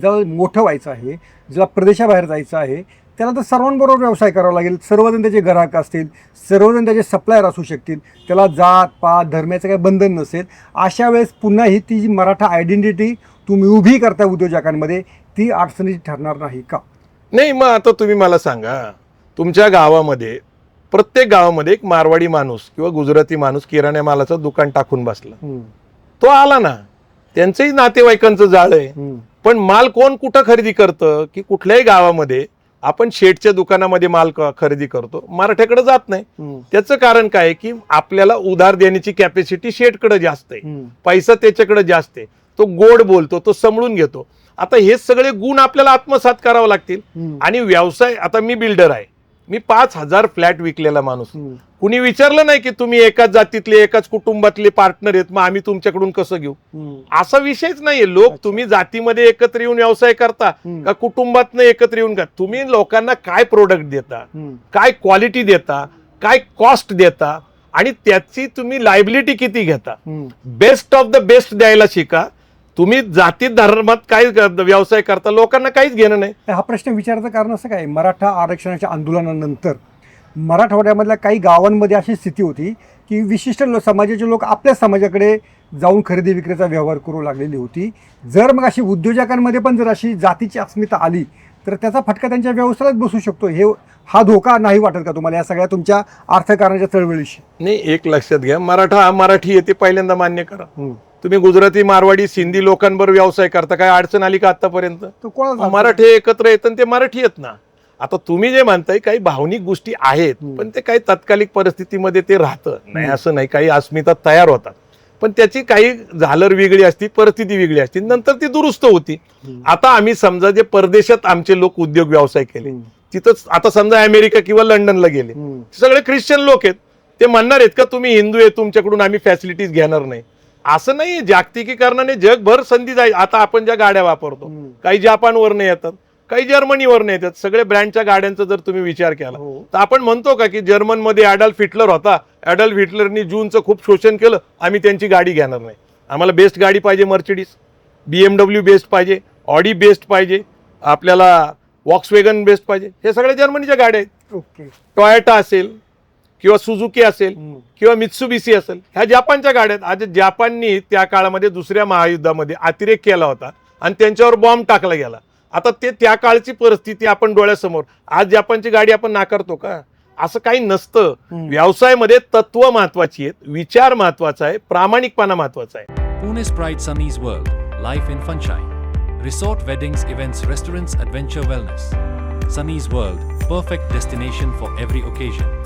ज्याला मोठं व्हायचं आहे, ज्याला प्रदेशाबाहेर जायचं आहे, त्याला तर सर्वांबरोबर व्यवसाय करावा लागेल. सर्वजण त्याचे ग्राहक असतील, सर्वजण त्याचे सप्लायर असू शकतील, त्याला जात पात धर्माचं काही बंधन नसेल. अशा वेळेस पुन्हा ही ती जी मराठा आयडेंटिटी तुम्ही उभी करता उद्योजकांमध्ये, ती अडचणीची ठरणार नाही का? नाही, मग आता तुम्ही मला सांगा, तुमच्या गावामध्ये प्रत्येक गावामध्ये एक मारवाडी माणूस किंवा गुजराती माणूस किराणा मालाचं दुकान टाकून बसला. तो आला ना, त्यांचंही नातेवाईकांचं जाळ आहे. पण माल कोण कुठं खरेदी करतं की कुठल्याही गावामध्ये आपण शेठच्या दुकानामध्ये माल खरेदी करतो, मराठ्याकडे जात नाही. त्याचं कारण काय आहे की आपल्याला उधार देण्याची कॅपॅसिटी शेठकडे जास्त आहे, पैसा त्याच्याकडे जास्त आहे, तो गोड बोलतो, तो समजून घेतो. आता हे सगळे गुण आपल्याला आत्मसात करावे लागतील. आणि व्यवसाय, आता मी बिल्डर आहे, मी 5,000 फ्लॅट विकलेला माणूस. कुणी विचारलं नाही की तुम्ही एकाच जातीतले एकाच कुटुंबातले पार्टनर आहेत, मग आम्ही तुमच्याकडून कसं घेऊ? असा विषयच नाहीये. लोक तुम्ही जातीमध्ये एकत्र येऊन व्यवसाय करता का कुटुंबातनं एकत्र येऊन का? तुम्ही लोकांना काय प्रोडक्ट देता, काय क्वालिटी देता, काय कॉस्ट देता आणि त्याची तुम्ही लायबिलिटी किती घेता, बेस्ट ऑफ द बेस्ट द्यायला शिका. तुम्ही जाती धर्मात काय व्यवसाय करता, लोकांना काहीच घेणं नाही. हा प्रश्न विचारायचं कारण असं काय, मराठा आरक्षणाच्या आंदोलनानंतर मराठवाड्यामधल्या काही गावांमध्ये अशी स्थिती होती की विशिष्ट समाजाचे लोक आपल्या समाजाकडे जाऊन खरेदी विक्रीचा व्यवहार करू लागलेली होती. जर मग अशी उद्योजकांमध्ये पण जर अशी जातीची अस्मिता आली तर त्याचा फटका त्यांच्या व्यवसायात बसू शकतो. हा धोका नाही वाटत का तुम्हाला या सगळ्या तुमच्या अर्थकारणाच्या चळवळीशी? नाही, एक लक्षात घ्या, मराठा हा मराठी येते पहिल्यांदा मान्य करा. तुम्ही गुजराती मारवाडी सिंधी लोकांबरोबर व्यवसाय करता, काय अडचण आली का आतापर्यंत? मराठी एकत्र येतात, ते मराठी आहेत ना. आता तुम्ही जे म्हणताय काही भावनिक गोष्टी आहेत, पण ते काही तात्कालिक परिस्थितीमध्ये ते राहतं नाही असं नाही, काही अस्मिता तयार होतात, पण त्याची काही झालर वेगळी असती, परिस्थिती वेगळी असती, नंतर ती दुरुस्त होती. आता आम्ही समजा जे परदेशात आमचे लोक उद्योग व्यवसाय केले, तिथंच आता समजा अमेरिका किंवा लंडनला गेले, सगळे ख्रिश्चन लोक आहेत, ते म्हणणार आहेत का तुम्ही हिंदू आहे तुमच्याकडून आम्ही फॅसिलिटीज घेणार नाही? असं नाही. जागतिकीकरणाने जगभर संधी जाईल. आता आपण ज्या गाड्या वापरतो, काही जपानवरनं येतात, काही जर्मनीवरनं येतात. सगळे ब्रँडच्या गाड्यांचा जर तुम्ही विचार केला तर आपण म्हणतो का की जर्मनमध्ये ॲडॉल्फ हिटलर होता, ॲडॉल्फ हिटलरनी जूनचं खूप शोषण केलं, आम्ही त्यांची गाडी घेणार नाही? आम्हाला बेस्ट गाडी पाहिजे, मर्सिडीज, BMW बेस्ट पाहिजे, ऑडी बेस्ट पाहिजे, आपल्याला वॉक्सवेगन बेस्ट पाहिजे. हे सगळे जर्मनीच्या गाड्या आहेत. टोयोटा असेल किंवा सुझुकी असेल किंवा मित्सुबिशी असेल, ह्या जपानच्या गाड्या आहेत. आज जपाननी त्या काळामध्ये दुसऱ्या महायुद्धामध्ये अतिरेक केला होता आणि त्यांच्यावर बॉम्ब टाकला गेला. आता ते त्या काळची परिस्थिती आपण डोळ्यासमोर, आज जपानची गाडी आपण नाकारतो का? असं काही नसतं. व्यवसायामध्ये तत्व महत्वाची आहेत, विचार महत्वाचा आहे, प्रामाणिकपणा महत्वाचा आहे. Pune's Pride Sunny's World, Life in Funshine. Resort, weddings, events, restaurants, adventure, wellness. Sunny's World, perfect destination for every occasion.